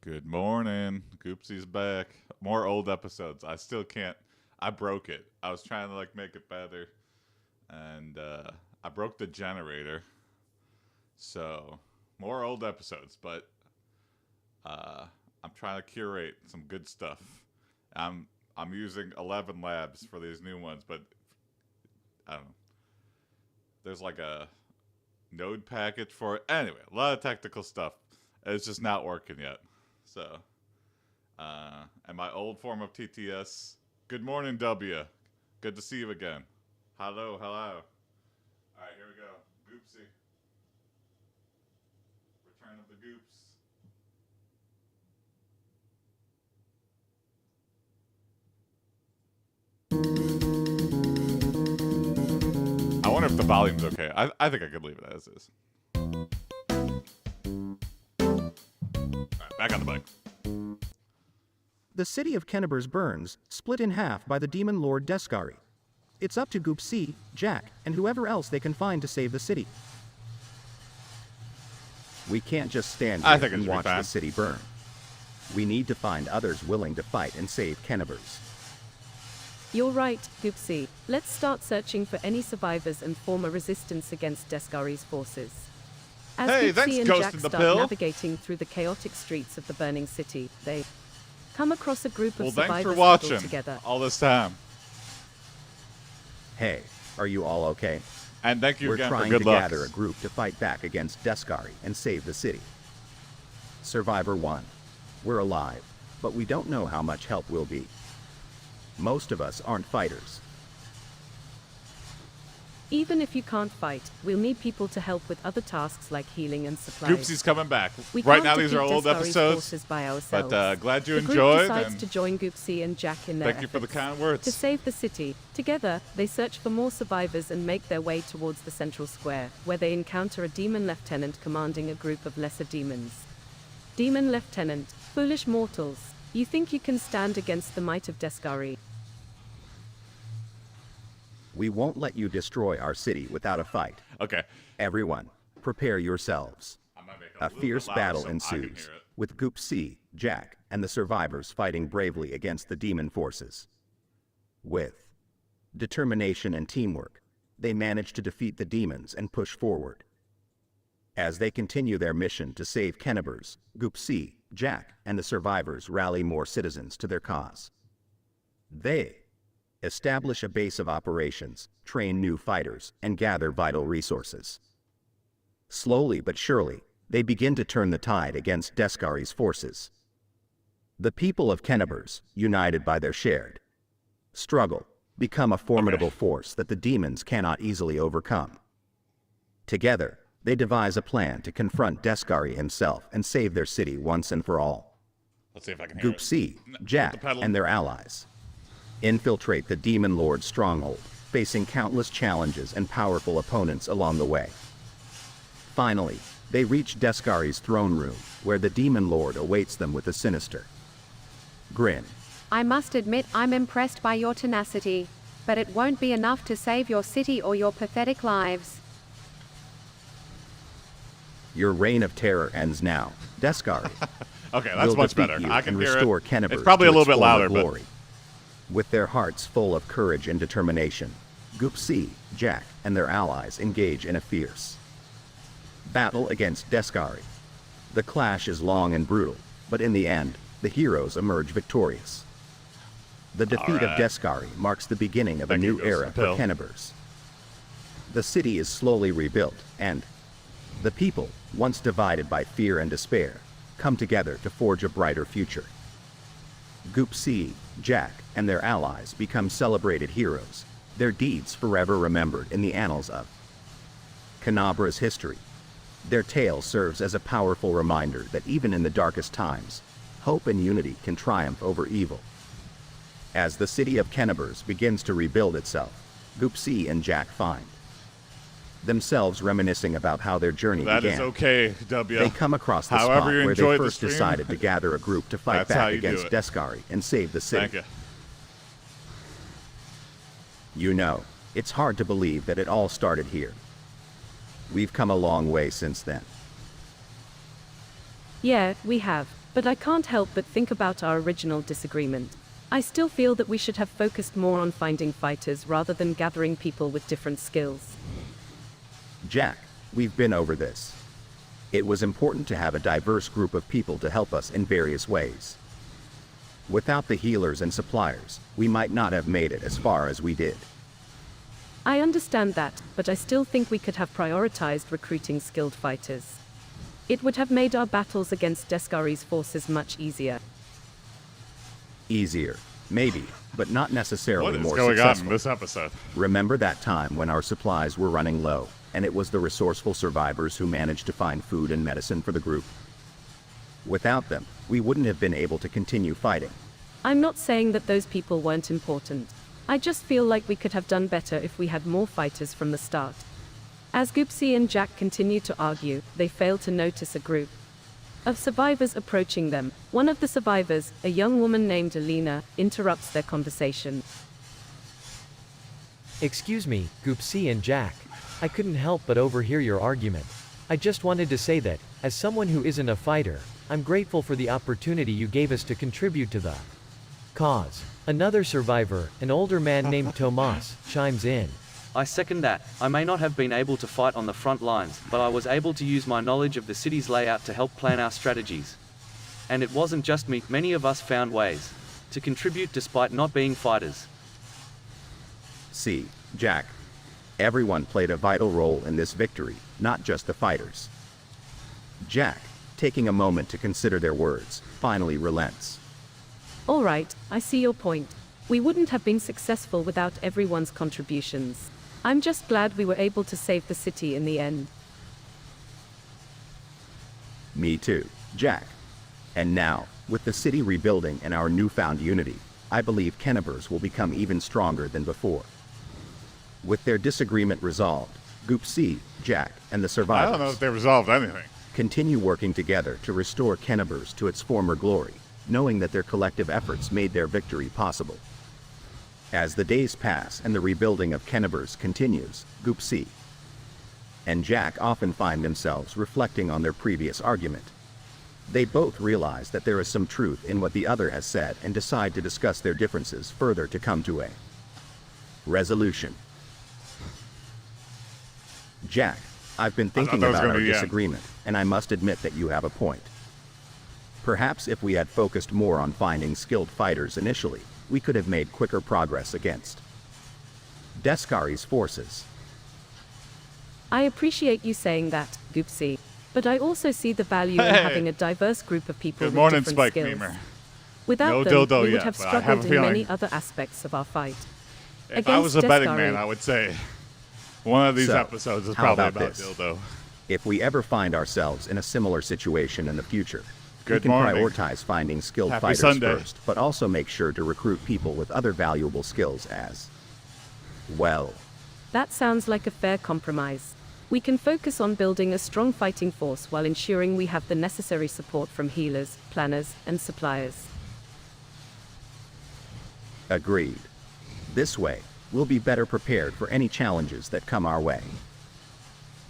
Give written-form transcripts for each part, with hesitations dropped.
Good morning. Goopsie's back. More old episodes. I still can't. I broke it. I was trying to make it better, and I broke the generator. So more old episodes, but I'm trying to curate some good stuff. I'm using 11 labs for these new ones, but I don't know. There's like a node package for it. Anyway, a lot of technical stuff. It's just not working yet. So, and my old form of TTS. Good morning, W. Good to see you again. Hello, hello. All right, here we go. Goopsea. Return of the Goops. I wonder if the volume's okay. I think I could leave it as is. Back on the bike. The city of Kenneber's burns, split in half by the demon lord Deskari. It's up to Goopsea, Jack, and whoever else they can find to save the city. We can't just stand here and watch the city burn. We need to find others willing to fight and save Kenneber's. You're right, Goopsea. Let's start searching for any survivors and form a resistance against Deskari's forces. As Goopsea and Jack start navigating through the chaotic streets of the burning city, they come across a group of survivors huddled together. All this time. Hey, are you all okay? And thank you again for good luck. We're trying to gather a group to fight back against Deskari and save the city. Survivor 1. We're alive, but we don't know how much help we'll be. Most of us aren't fighters. Even if you can't fight, we'll need people to help with other tasks like healing and supplies. Goopsie's coming back. Right now these are old episodes, but glad you enjoyed. The group decides to join Goopsea and Jack in their efforts. Thank you for the kind words. To save the city. Together, they search for more survivors and make their way towards the central square, where they encounter a demon lieutenant commanding a group of lesser demons. Demon Lieutenant, foolish mortals, you think you can stand against the might of Deskari? We won't let you destroy our city without a fight. Okay. Everyone, prepare yourselves. A fierce battle ensues, with Goopsea, Jack, and the survivors fighting bravely against the demon forces. With determination and teamwork, they manage to defeat the demons and push forward. As they continue their mission to save Kenneber's, Goopsea, Jack, and the survivors rally more citizens to their cause. They establish a base of operations, train new fighters, and gather vital resources. Slowly but surely, they begin to turn the tide against Deskari's forces. The people of Kenneber's, united by their shared struggle, become a formidable force that the demons cannot easily overcome. Together, they devise a plan to confront Deskari himself and save their city once and for all. Let's see if I can hear Goopsea, Jack, and their allies infiltrate the Demon Lord's stronghold, facing countless challenges and powerful opponents along the way. Finally, they reach Deskari's throne room, where the Demon Lord awaits them with a sinister grin. I must admit I'm impressed by your tenacity, but it won't be enough to save your city or your pathetic lives. Your reign of terror ends now, Deskari. Okay, that's much better. I can hear it. Kenneber it's probably a little bit louder, but with their hearts full of courage and determination, Goopsea, Jack, and their allies engage in a fierce battle against Deskari. The clash is long and brutal, but in the end, the heroes emerge victorious. The defeat of Deskari marks the beginning of a new era for Kenneber's. The city is slowly rebuilt, and the people, once divided by fear and despair, come together to forge a brighter future. Goopsea, Jack, and their allies become celebrated heroes, their deeds forever remembered in the annals of Kenneber's history. Their tale serves as a powerful reminder that even in the darkest times, hope and unity can triumph over evil. As the city of Kenneber's begins to rebuild itself, Goopsea and Jack find themselves reminiscing about how their journey began. That is okay, W. They come across the spot where they first decided to gather a group to fight back against Deskari and save the city. Thank you. You know, it's hard to believe that it all started here. We've come a long way since then. Yeah, we have. but I can't help but think about our original disagreement. I still feel that we should have focused more on finding fighters rather than gathering people with different skills. Jack, we've been over this. It was important to have a diverse group of people to help us in various ways. Without the healers and suppliers, we might not have made it as far as we did. I understand that, but I still think we could have prioritized recruiting skilled fighters. It would have made our battles against Descari's forces much easier. Easier, maybe, but not necessarily more What is going on successful. in this episode? Remember that time when our supplies were running low, and it was the resourceful survivors who managed to find food and medicine for the group? Without them, we wouldn't have been able to continue fighting. I'm not saying that those people weren't important. I just feel like we could have done better if we had more fighters from the start. As Goopsea and Jack continued to argue, they failed to notice a group of survivors approaching them. One of the survivors, a young woman named Alina, interrupts their conversation. Excuse me, Goopsea and Jack. I couldn't help but overhear your argument. I just wanted to say that, as someone who isn't a fighter, I'm grateful for the opportunity you gave us to contribute to the cause. Another survivor, an older man named Tomas, chimes in. I second that. I may not have been able to fight on the front lines, but I was able to use my knowledge of the city's layout to help plan our strategies. And it wasn't just me, many of us found ways to contribute despite not being fighters. See, Jack, everyone played a vital role in this victory, not just the fighters. Jack, taking a moment to consider their words, finally relents. All right, I see your point. We wouldn't have been successful without everyone's contributions. I'm just glad we were able to save the city in the end. Me too, Jack. And now, with the city rebuilding and our newfound unity, I believe Kenneber's will become even stronger than before. With their disagreement resolved, Goopsea, Jack, and the I survivors don't know if they resolved anything. continue working together to restore Kenneber's to its former glory, knowing that their collective efforts made their victory possible. As the days pass and the rebuilding of Kenneber's continues, Goopsea and Jack often find themselves reflecting on their previous argument. They both realize that there is some truth in what the other has said and decide to discuss their differences further to come to a resolution. Jack, I've been thinking that was about gonna our be the end. disagreement, and I must admit that you have a point. Perhaps if we had focused more on finding skilled fighters initially, we could have made quicker progress against Descari's forces. I appreciate you saying that, Goopsea, but I also see the value in Hey. having a diverse group of people Good with morning, different Spike skills. Memer. Without No them, dildo we would yet, have but I have a struggled in feeling. many other aspects of our fight. If I was a Against betting Descari. man, I would say one of these So, episodes is how probably about about this? dildo. If we ever find ourselves in a similar situation in the future, we Good can morning. prioritize finding skilled Happy fighters Sunday. first, but also make sure to recruit people with other valuable skills as well. That sounds like a fair compromise. We can focus on building a strong fighting force while ensuring we have the necessary support from healers, planners, and suppliers. Agreed. This way, we'll be better prepared for any challenges that come our way.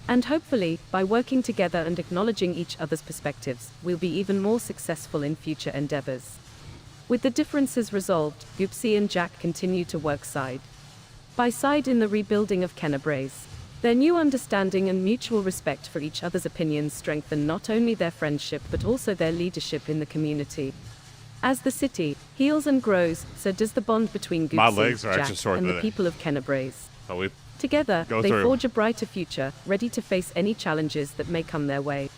And hopefully, by working together and acknowledging each other's perspectives, we'll be even more successful in future endeavors. With the differences resolved, Goopsea and Jack continue to work side by side in the rebuilding of Kennebrace. Their new understanding and mutual respect for each other's opinions strengthen not only their friendship but also their leadership in the community. As the city heals and grows, so does the bond between My Goopsea, legs are extra Jack, short and the today. people of Kennebrace. So we Together, Go they through. forge a brighter future, ready to face any challenges that may come their way.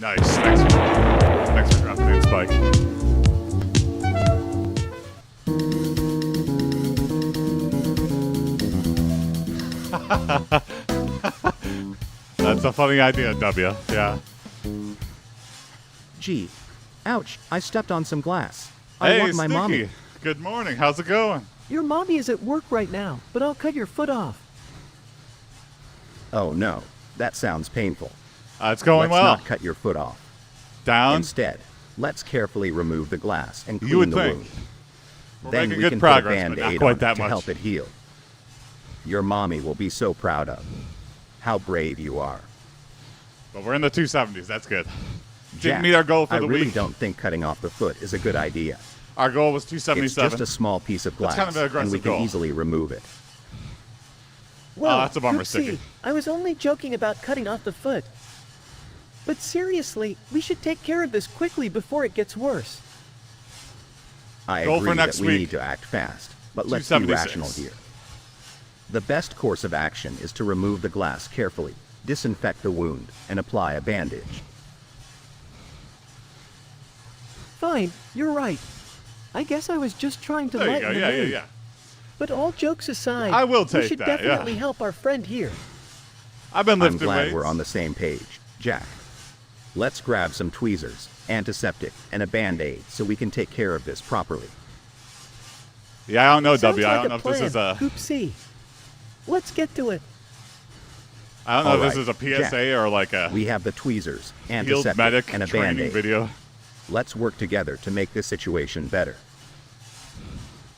nice. Thanks for dropping in, Spike. That's a funny idea, W. Yeah. Gee, ouch, I stepped on some glass. I Hey, want my Sticky. mommy. Good morning. How's it going? Your mommy is at work right now, but I'll cut your foot off. Oh no, that sounds painful. It's going Let's well. not cut your foot off. Down. Instead, let's carefully remove the glass and You clean would the think. wound. We're Then making we good can progress, put a but not Band-Aid quite on it that to much. help it heal. Your mommy will be so proud of how brave you are. But we're in the 270s. That's good. Didn't meet our goal for I the really week. don't think cutting off the foot is a good idea. Our goal was It's 277. just a small piece of glass, kind of an and we aggressive can goal. easily remove it. Well, that's a bummer, Goopsea, Sticky. I was only joking about cutting off the foot. But seriously, we should take care of this quickly before it gets worse. I Goal for agree next that we week. need to act fast, but let's be 276. rational here. The best course of action is to remove the glass carefully, disinfect the wound, and apply a bandage. Fine, you're right. I guess I was just trying to There you lighten go. the Yeah, yeah, mood. yeah. But all jokes aside, I will we take should that, yeah. definitely help our friend here. I've been I'm lifting glad weights. we're on the same page, Jack. Let's grab some tweezers, antiseptic, and a Band-Aid so we can take care of this properly. Yeah, I don't know, Sounds W. I like don't know a if this plan. is a. Goopsea. Let's get to it. I don't know if All this is a right, PSA Jack. or like a We have the tweezers, field antiseptic, medic and a training Band-Aid. video. Let's work together to make this situation better.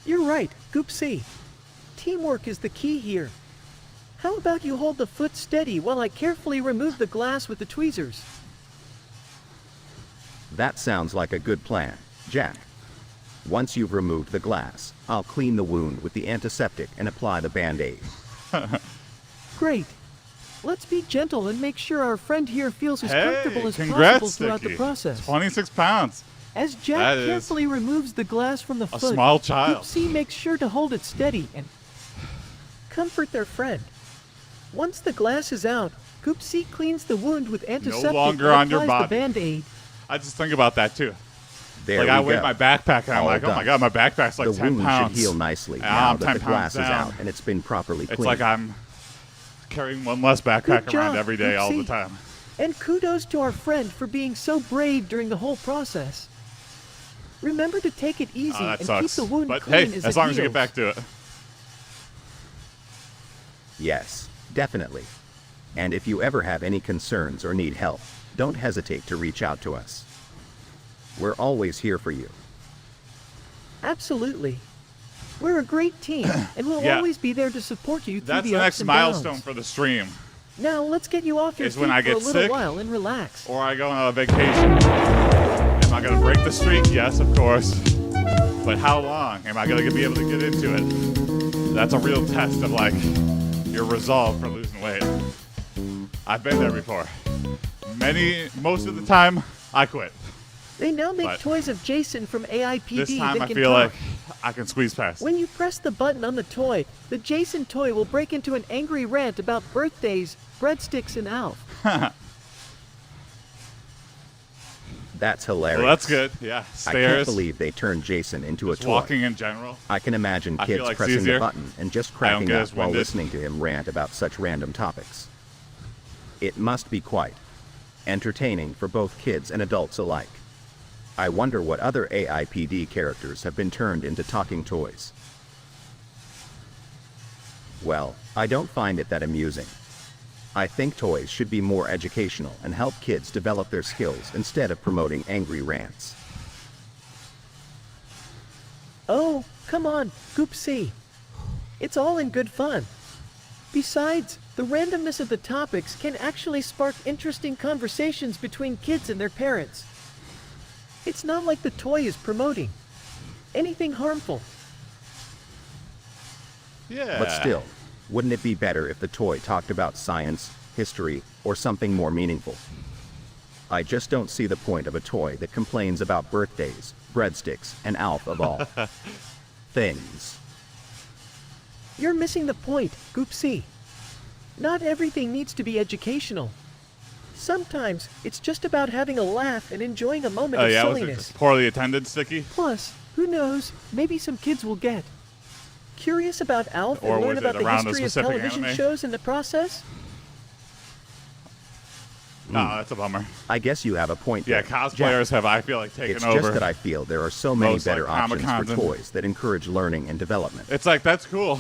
You're right, Goopsea. Teamwork is the key here. How about you hold the foot steady while I carefully remove the glass with the tweezers? That sounds like a good plan, Jack. Once you've removed the glass, I'll clean the wound with the antiseptic and apply the Band-Aid. Great. Let's be gentle and make sure our friend here feels as comfortable as possible congrats, throughout Sticky. the process. 26 pounds. As That Jack is carefully removes the glass from the A foot, small child. Goopsea makes sure to hold it steady and comfort their friend. Once the glass is out, Goopsea cleans the wound with antiseptic longer and on your applies body. the Band-Aid. I just think about that too. There Like we I weigh go. my backpack and I'm All like, oh my done. god, my backpack's like The 10 wound pounds. should heal nicely And now I'm that 10 the glass pounds is out down. and it's been properly It's cleaned. like I'm carrying one less backpack Good around job, every day all the Goopsea. time. And kudos to our friend for being so brave during the whole process. Remember to take it easy Oh, that and sucks. keep the wound But clean hey, as as it long as you get heals. back to it. Yes, definitely. And if you ever have any concerns or need help, don't hesitate to reach out to us. We're always here for you. Absolutely. We're a great team, and we'll Yeah. always be there to support you through That's the the ups next and milestone downs. for the stream. Now let's get you off your Is feet when I for a get little sick. while and relax. Or I go on a vacation. Am I going to break the streak? Yes, of course. But how long am I going to be able to get into it? That's a real test of like your resolve for losing weight. I've been there before. Most of the time, I quit. They now make But toys of Jason from AiPD This time that I can feel talk. like I can squeeze past. When you press the button on the toy, the Jason toy will break into an angry rant about birthdays, breadsticks, and Alf. That's hilarious. Well, that's good. Yeah, I can't stairs. believe they turned Jason into Just a toy. walking in general. I can imagine I feel kids like it's pressing easier. the button and just I don't cracking get up as while winded. listening to him rant about such random topics. It must be quite entertaining for both kids and adults alike. I wonder what other AiPD characters have been turned into talking toys. Well, I don't find it that amusing. I think toys should be more educational and help kids develop their skills instead of promoting angry rants. Oh, come on, Goopsea. It's all in good fun. Besides, the randomness of the topics can actually spark interesting conversations between kids and their parents. It's not like the toy is promoting anything harmful. Yeah. But still, wouldn't it be better if the toy talked about science, history, or something more meaningful? I just don't see the point of a toy that complains about birthdays, breadsticks, and Alf of all things. You're missing the point, Goopsea. Not everything needs to be educational. Sometimes it's just about having a laugh and enjoying a moment Oh of yeah, was it silliness. just poorly attended, Sticky? Plus, who knows, maybe some kids will get curious about Alf Or and learn was it about the around a history of specific television anime? shows in the process. No, that's a bummer. I guess you have a point Yeah, there, cosplayers have, I feel like, taken It's over. just that I feel there are so many Most, like, better options for Comic-Cons and- toys that encourage learning and development. It's like, that's cool.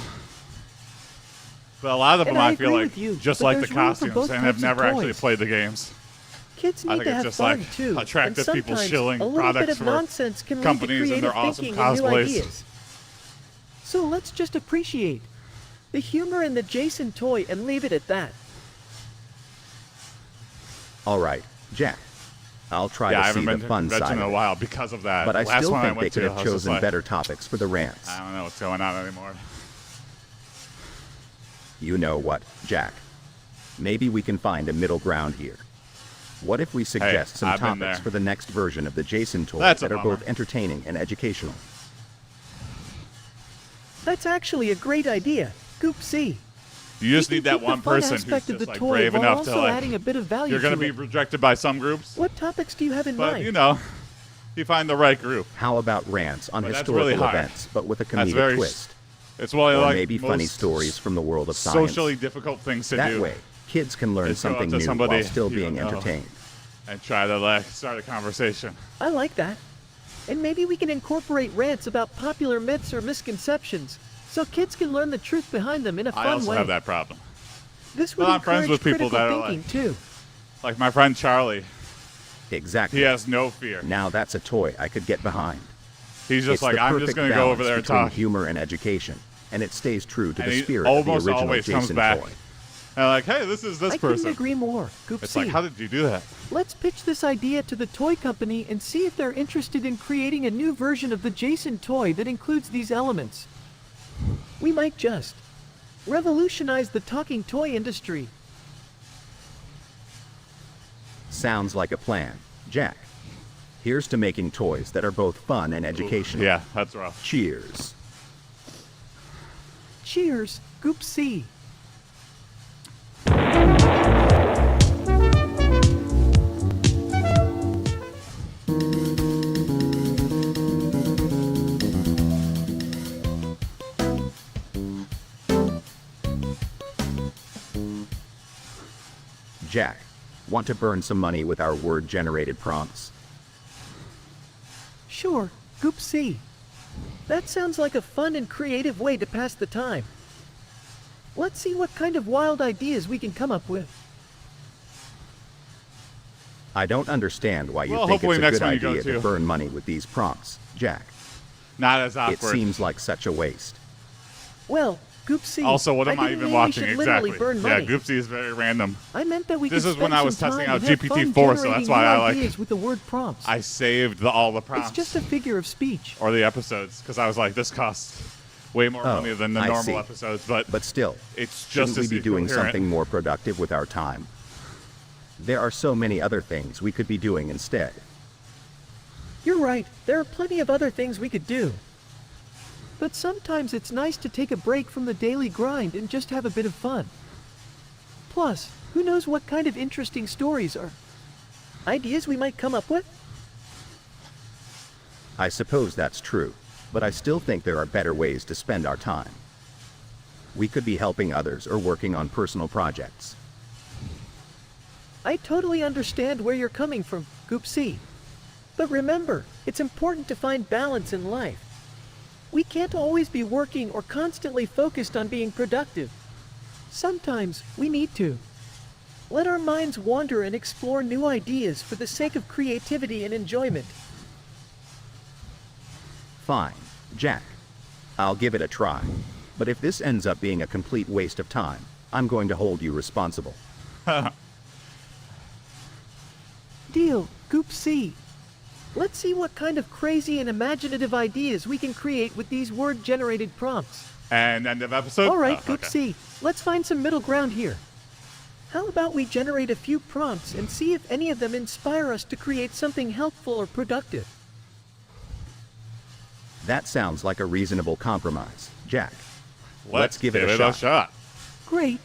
But a lot of them, And I I feel agree like, with you, just but like the there's room for costumes both and have types of never actually toys. played the games. Kids I need think to it's have just fun like too, attractive and people sometimes shilling a little bit products of for nonsense can lead to companies and creative their awesome thinking and new cosplays. ideas. So let's just appreciate the humor in the Jason toy and leave it at that. All right, Jack. I'll try Yeah, I to haven't see been the to fun convention side in of a it. while because of that. But I Last still one think they went could to, have I was just chosen like, better topics for the rants. I don't know what's going on anymore. You know what, Jack? Maybe we can find a middle ground here. What if we suggest some I've been topics there. for the next version of the Jason toy That's a that are bummer. both entertaining and educational? That's actually a great idea. Goopsea. You just We need can that keep one the fun person who's aspect of just the like toy brave while enough also to like. adding a bit of value You're gonna to be it. rejected by some groups, What topics do you have in but mind? you know, you find the right group. How about rants on But that's historical really hard. events, but with a That's comedic very. twist? It's one of Or like maybe funny most stories from the world of science. socially difficult things to That do. way, kids can learn Just go up something to new somebody while still you being don't know. entertained. And try to like start a conversation. I like that. And maybe we can incorporate rants about popular myths or misconceptions, so kids can learn the truth behind them in a I fun also way. have that problem. This would Well, I'm friends encourage with people critical that are thinking too. Like my friend Charlie, Exactly. he has no fear. Now that's a toy I could get behind. He's just It's like, the I'm just perfect gonna go over balance there and between talk. humor and education, and it stays true to And the he spirit of the almost original always comes Jason back. toy. And like, hey, this is this I couldn't person. agree more. It's like, Goopsea. how did you do that? Let's pitch this idea to the toy company and see if they're interested in creating a new version of the Jason toy that includes these elements. We might just revolutionize the talking toy industry. Sounds like a plan. Jack, here's to making toys that are both fun and educational. Yeah, that's rough. Cheers. Cheers, Goopsea. Jack, want to burn some money with our word-generated prompts? Sure, Goopsea. That sounds like a fun and creative way to pass the time. Let's see what kind of wild ideas we can come up with. I don't understand why you Well, think hopefully it's a next good one you go idea to to. burn money with these prompts, Jack. Not as It awkward. seems like such a waste. Well, Goopsea. Also, what am I didn't even mean watching we should literally exactly? burn Yeah, money. Goopsea is very random. I meant that we This could is when spend I was some testing time out and have fun GPT-4, so that's generating why new I like- ideas with the word prompts. I saved all the prompts It's just a figure of speech. or the episodes because I was like, this costs way more Oh, money than the I normal see. episodes, but But still, it's shouldn't just we as be doing coherent. something more productive with our time? There are so many other things we could be doing instead. You're right, there are plenty of other things we could do. But sometimes it's nice to take a break from the daily grind and just have a bit of fun. Plus, who knows what kind of interesting stories or ideas we might come up with? I suppose that's true, but I still think there are better ways to spend our time. We could be helping others or working on personal projects. I totally understand where you're coming from, Goopsea. But remember, it's important to find balance in life. We can't always be working or constantly focused on being productive. Sometimes we need to let our minds wander and explore new ideas for the sake of creativity and enjoyment. Fine, Jack. I'll give it a try. But if this ends up being a complete waste of time, I'm going to hold you responsible. Deal, Goopsea. Let's see what kind of crazy and imaginative ideas we can create with these word-generated prompts. And end of episode? All right, Oh, okay. Goopsea, let's find some middle ground here. How about we generate a few prompts and see if any of them inspire us to create something helpful or productive? That sounds like a reasonable compromise, Jack. Let's give it a shot. Great.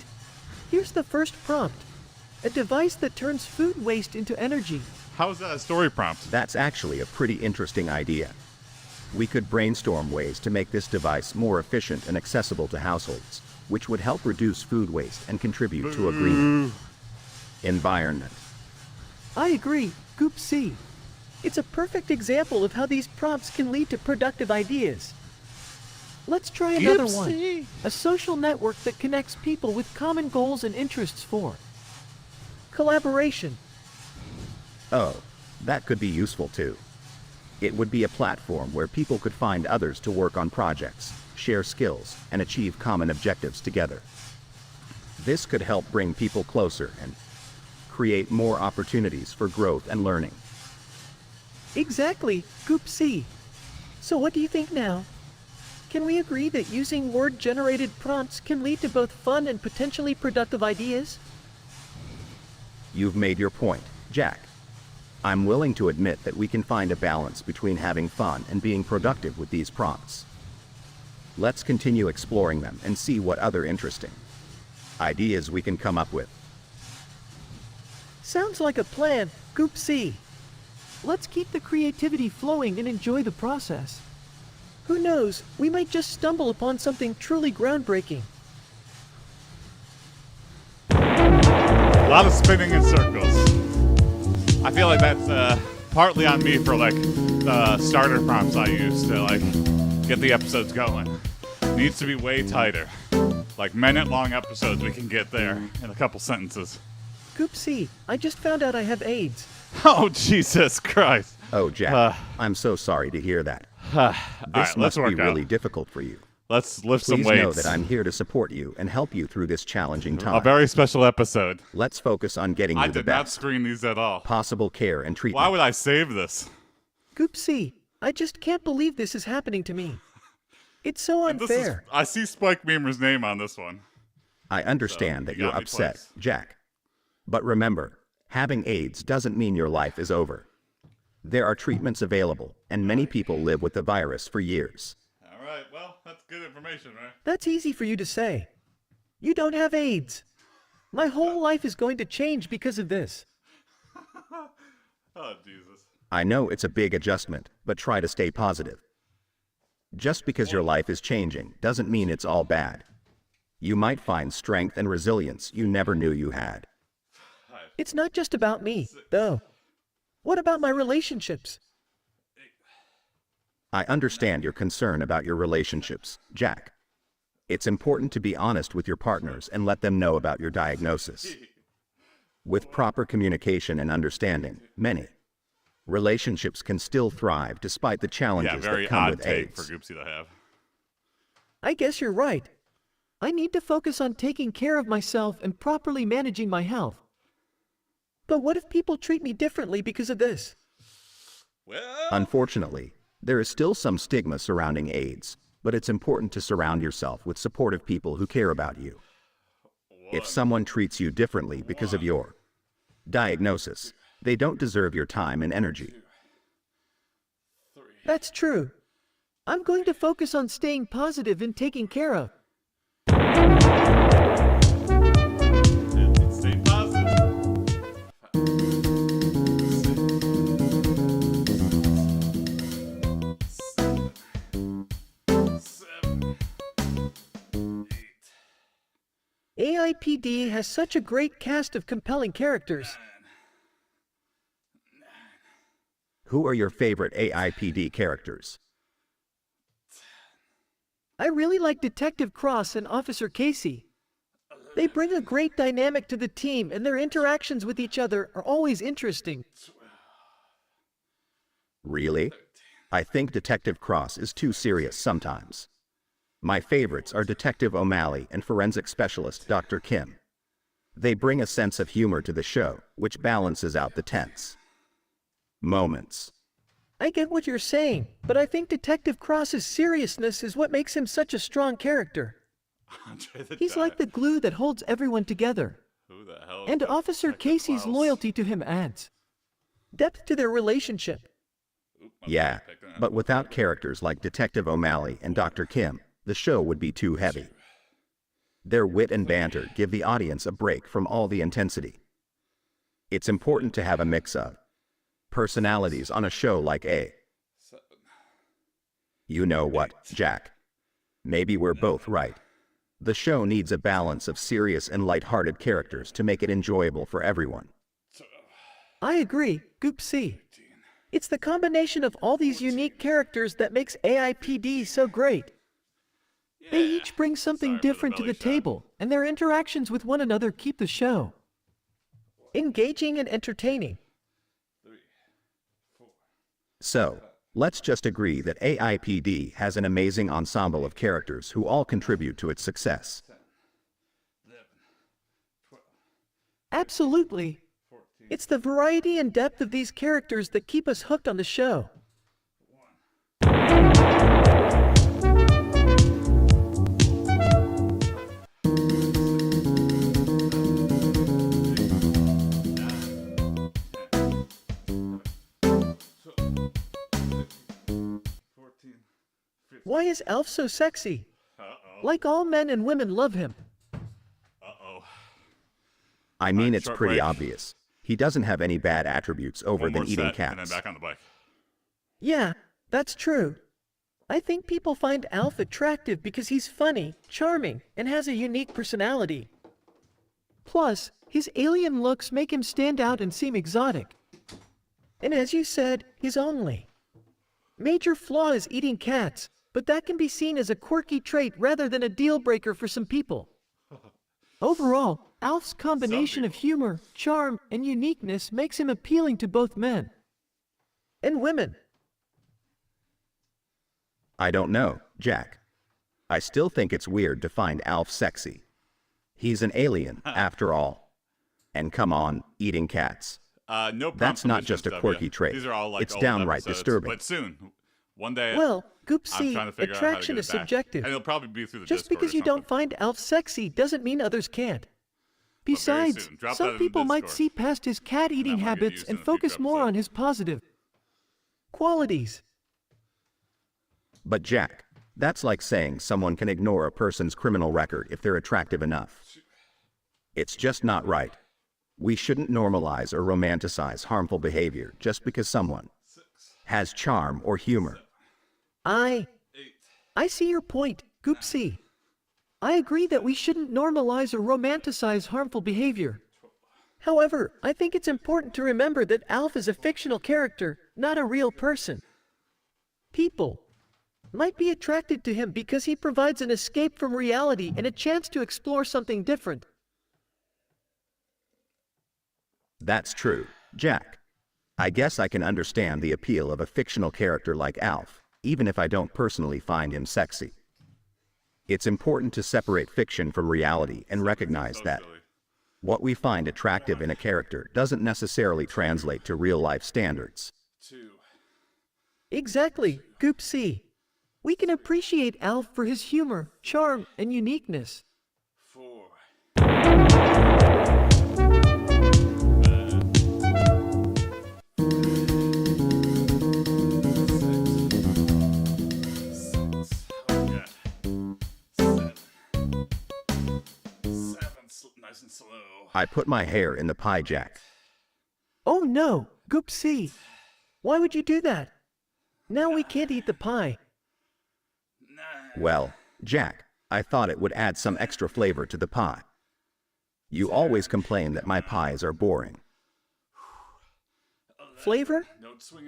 Here's the first prompt. A device that turns food waste into energy. How is that a story prompt? That's actually a pretty interesting idea. We could brainstorm ways to make this device more efficient and accessible to households, which would help reduce food waste and contribute to a greener environment. I agree, Goopsea. It's a perfect example of how these prompts can lead to productive ideas. Let's try another one. A social network that connects people with common goals and interests for collaboration. Oh, that could be useful too. It would be a platform where people could find others to work on projects, share skills, and achieve common objectives together. This could help bring people closer and create more opportunities for growth and learning. Exactly, Goopsea. So what do you think now? Can we agree that using word-generated prompts can lead to both fun and potentially productive ideas? You've made your point, Jack. I'm willing to admit that we can find a balance between having fun and being productive with these prompts. Let's continue exploring them and see what other interesting ideas we can come up with. Sounds like a plan, Goopsea. Let's keep the creativity flowing and enjoy the process. Who knows, we might just stumble upon something truly groundbreaking. A lot of spinning in circles. I feel like that's partly on me for like the starter prompts I use to like get the episodes going. Needs to be way tighter. Like minute-long episodes we can get there in a couple sentences. Goopsea, I just found out I have AIDS. Oh, Jesus Christ. Oh, Jack, I'm so sorry to hear that. This must be really difficult for you. Let's lift some weights. Please know that I'm here to support you and help you through this challenging time. A very special episode. Let's focus on getting you the best. I did not screen these at all. Possible care and treatment. Why would I save this? Goopsea, I just can't believe this is happening to me. It's so unfair. I see Spike Beamer's name on this one. I understand that you're upset, Jack. But remember, having AIDS doesn't mean your life is over. There are treatments available, and many people live with the virus for years. All right, well, that's good information, right? That's easy for you to say. You don't have AIDS. My whole life is going to change because of this. Oh, Jesus. I know it's a big adjustment, but try to stay positive. Just because your life is changing doesn't mean it's all bad. You might find strength and resilience you never knew you had. It's not just about me, though. What about my relationships? I understand your concern about your relationships, Jack. It's important to be honest with your partners and let them know about your diagnosis. With proper communication and understanding, many relationships can still thrive despite the challenges that come with AIDS. Very odd take for Goopsea to have. I guess you're right. I need to focus on taking care of myself and properly managing my health. But what if people treat me differently because of this? Well, unfortunately, there is still some stigma surrounding AIDS, but it's important to surround yourself with supportive people who care about you. If someone treats you differently because of your diagnosis, they don't deserve your time and energy. That's true. I'm going to focus on staying positive and taking care of. Stay positive. 7, 8. AiPD has such a great cast of compelling characters. Who are your favorite AiPD characters? I really like Detective Cross and Officer Casey. They bring a great dynamic to the team, and their interactions with each other are always interesting. Really? I think Detective Cross is too serious sometimes. My favorites are Detective O'Malley and Forensic Specialist Dr. Kim. They bring a sense of humor to the show, which balances out the tense moments. I get what you're saying, but I think Detective Cross's seriousness is what makes him such a strong character. He's like the glue that holds everyone together. Who the hell? And Officer Casey's loyalty to him adds depth to their relationship. Yeah, but without characters like Detective O'Malley and Dr. Kim, the show would be too heavy. Their wit and banter give the audience a break from all the intensity. It's important to have a mix of personalities on a show like A. You know what, Jack? Maybe we're both right. The show needs a balance of serious and lighthearted characters to make it enjoyable for everyone. I agree, Goopsea. It's the combination of all these unique characters that makes AiPD so great. They each bring something different to the table, and their interactions with one another keep the show engaging and entertaining. So, let's just agree that AiPD has an amazing ensemble of characters who all contribute to its success. Absolutely. It's the variety and depth of these characters that keep us hooked on the show. Why is Alf so sexy? Like all men and women love him. I mean, it's pretty obvious. He doesn't have any bad attributes over than eating cats. And then back on the bike. Yeah, that's true. I think people find Alf attractive because he's funny, charming, and has a unique personality. Plus, his alien looks make him stand out and seem exotic. And as you said, his only major flaw is eating cats, but that can be seen as a quirky trait rather than a deal breaker for some people. Overall, Alf's combination of humor, charm, and uniqueness makes him appealing to both men and women. I don't know, Jack. I still think it's weird to find Alf sexy. He's an alien, after all. And come on, eating cats. No, that's not just a quirky trait. These are all like it's old downright episodes, disturbing. But soon, one day, well, I'm Goopsea, trying to figure attraction out is how to get it back. subjective. And it'll probably be through the Just Discord because or you don't something. find Alf sexy doesn't mean others can't. Besides, soon. Drop that some in the people might Discord. see past his cat-eating might get habits used and in a future focus more episode. on his positive qualities. But Jack, that's like saying someone can ignore a person's criminal record if they're attractive enough. It's just not right. We shouldn't normalize or romanticize harmful behavior just because someone has charm or humor. I see your point, Goopsea. I agree that we shouldn't normalize or romanticize harmful behavior. However, I think it's important to remember that Alf is a fictional character, not a real person. People might be attracted to him because he provides an escape from reality and a chance to explore something different. That's true, Jack. I guess I can understand the appeal of a fictional character like Alf, even if I don't personally find him sexy. It's important to separate fiction from reality and recognize that what we find attractive in a character doesn't necessarily translate to real-life standards. Exactly, Goopsea. We can appreciate Alf for his humor, charm, and uniqueness. 7, nice and slow. I put my hair in the pie, Jack. Oh no, Goopsea. Why would you do that? Now we can't eat the pie. Well, Jack, I thought it would add some extra flavor to the pie. You always complain that my pies are boring. Flavor?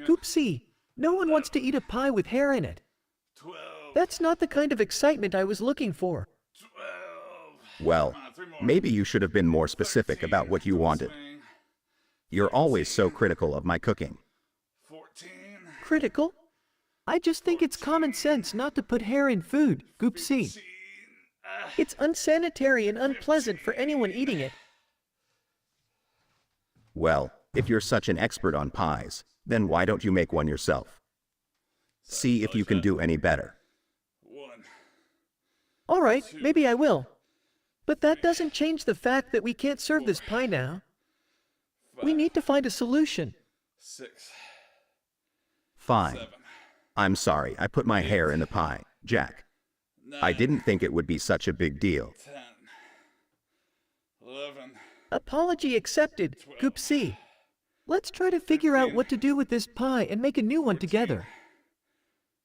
Goopsea, no one wants to eat a pie with hair in it. That's not the kind of excitement I was looking for. Well, maybe you should have been more specific about what you wanted. You're always so critical of my cooking. Critical? I just think it's common sense not to put hair in food, Goopsea. It's unsanitary and unpleasant for anyone eating it. Well, if you're such an expert on pies, then why don't you make one yourself? See if you can do any better. All right, maybe I will. But that doesn't change the fact that we can't serve this pie now. We need to find a solution. 6. Fine. I'm sorry, I put my hair in the pie, Jack. I didn't think it would be such a big deal. 10. 11. Apology accepted, Goopsea. Let's try to figure out what to do with this pie and make a new one together.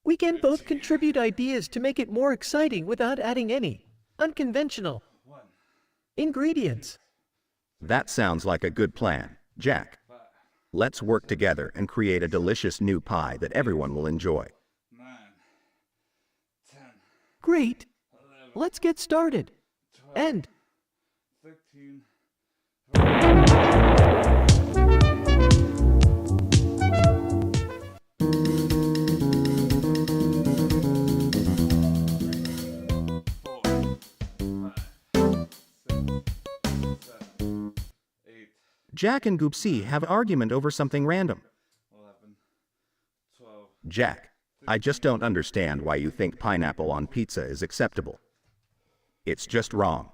We can both contribute ideas to make it more exciting without adding any unconventional ingredients. That sounds like a good plan, Jack. Let's work together and create a delicious new pie that everyone will enjoy. 9. 10. Great. Let's get started. And 13. Jack and Goopsea have an argument over something random. 11, 12. Jack, I just don't understand why you think pineapple on pizza is acceptable. It's just wrong.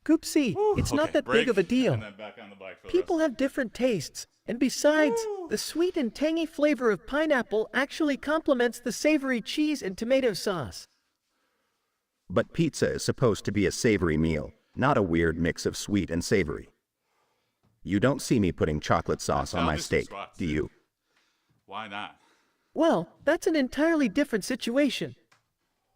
Goopsea, it's not that big of a deal. And then back on the bike for the People have different tastes, and besides, the sweet and tangy flavor of pineapple actually complements the savory cheese and tomato sauce. But pizza is supposed to be a savory meal, not a weird mix of sweet and savory. You don't see me putting chocolate sauce on my steak, do you? Why not? Well, that's an entirely different situation.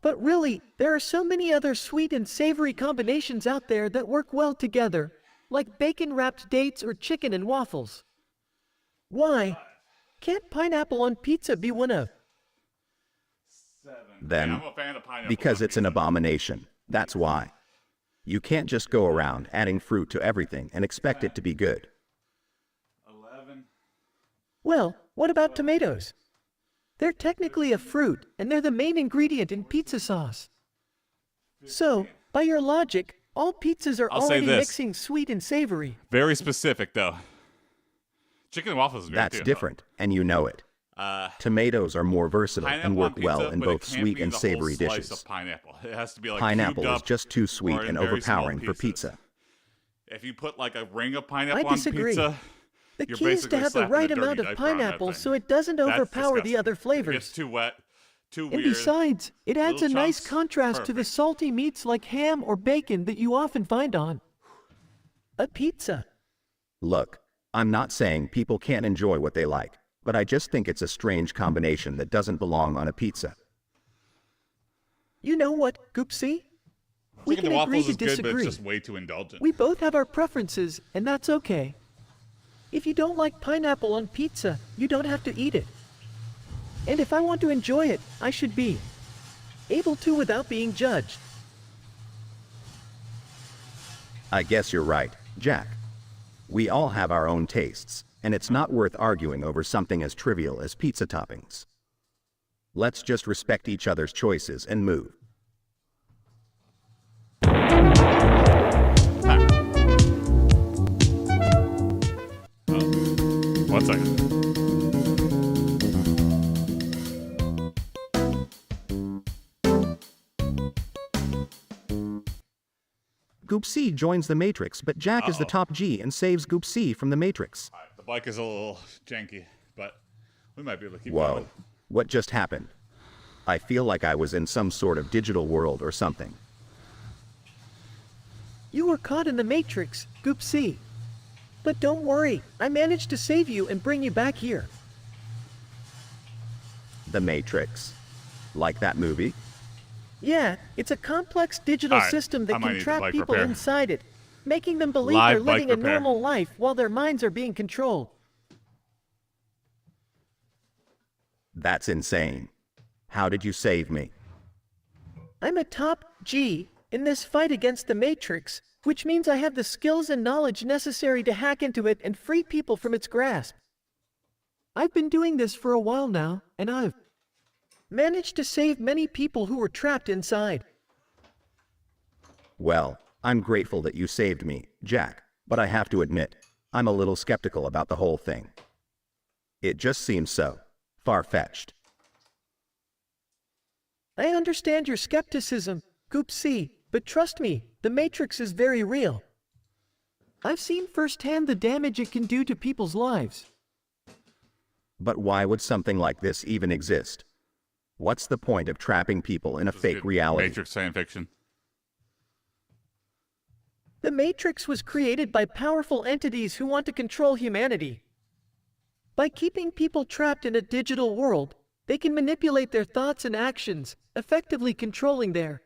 But really, there are so many other sweet and savory combinations out there that work well together, like bacon-wrapped dates or chicken and waffles. Why? Can't pineapple on pizza be one of? 7. Then, Yeah, I'm a fan of pineapple because on it's an pizza. abomination, that's why. You can't just go around adding fruit to everything and expect it to be good. 11. Well, what about tomatoes? They're technically a fruit, and they're the main ingredient in pizza sauce. So, by your logic, all pizzas are I'll say already this. mixing sweet and savory. Very specific, though. Chicken and waffles is great, That's too. different, and you know it. Tomatoes are more versatile and work well in both sweet and savory dishes. Of pineapple. It has to be like Pineapple cubed is up just too sweet or in and very small overpowering for pieces. pizza. If you put like a ring of pineapple I disagree. on pizza, The you're key is to basically have the slapping a right dirty amount of diaper on that pineapple thing. so it doesn't That's overpower the disgusting. other It gets flavors. too wet, too And weird. besides, it adds a Little nice chunks, contrast to the perfect. salty meats like ham or bacon that you often find on a pizza. Look, I'm not saying people can't enjoy what they like, but I just think it's a strange combination that doesn't belong on a pizza. You know what, Goopsea? We Chicken can and agree waffles to is good, but disagree. it's just way too indulgent. We both have our preferences, and that's okay. If you don't like pineapple on pizza, you don't have to eat it. And if I want to enjoy it, I should be able to without being judged. I guess you're right, Jack. We all have our own tastes, and it's not worth arguing over something as trivial as pizza toppings. Let's just respect each other's choices and move. One second. Goopsea joins the Matrix, but Jack is the top G and saves Goopsea from the Matrix. All right, the bike is a little janky, but we might be able to keep Whoa, going. what just happened? I feel like I was in some sort of digital world or something. You were caught in the Matrix, Goopsea. But don't worry, I managed to save you and bring you back here. The Matrix. Like that movie? Yeah, it's a complex digital All right, system I that might can need the trap bike people repair. inside it, making them believe Live they're bike living a repair. normal life while their minds are being controlled. That's insane. How did you save me? I'm a top G in this fight against the Matrix, which means I have the skills and knowledge necessary to hack into it and free people from its grasp. I've been doing this for a while now, and I've managed to save many people who were trapped inside. Well, I'm grateful that you saved me, Jack, but I have to admit, I'm a little skeptical about the whole thing. It just seems so far-fetched. I understand your skepticism, Goopsea, but trust me, the Matrix is very real. I've seen firsthand the damage it can do to people's lives. But why would something like this even exist? What's the point of trapping people in a This is fake good reality? Matrix science fiction. The Matrix was created by powerful entities who want to control humanity. By keeping people trapped in a digital world, they can manipulate their thoughts and actions, effectively controlling their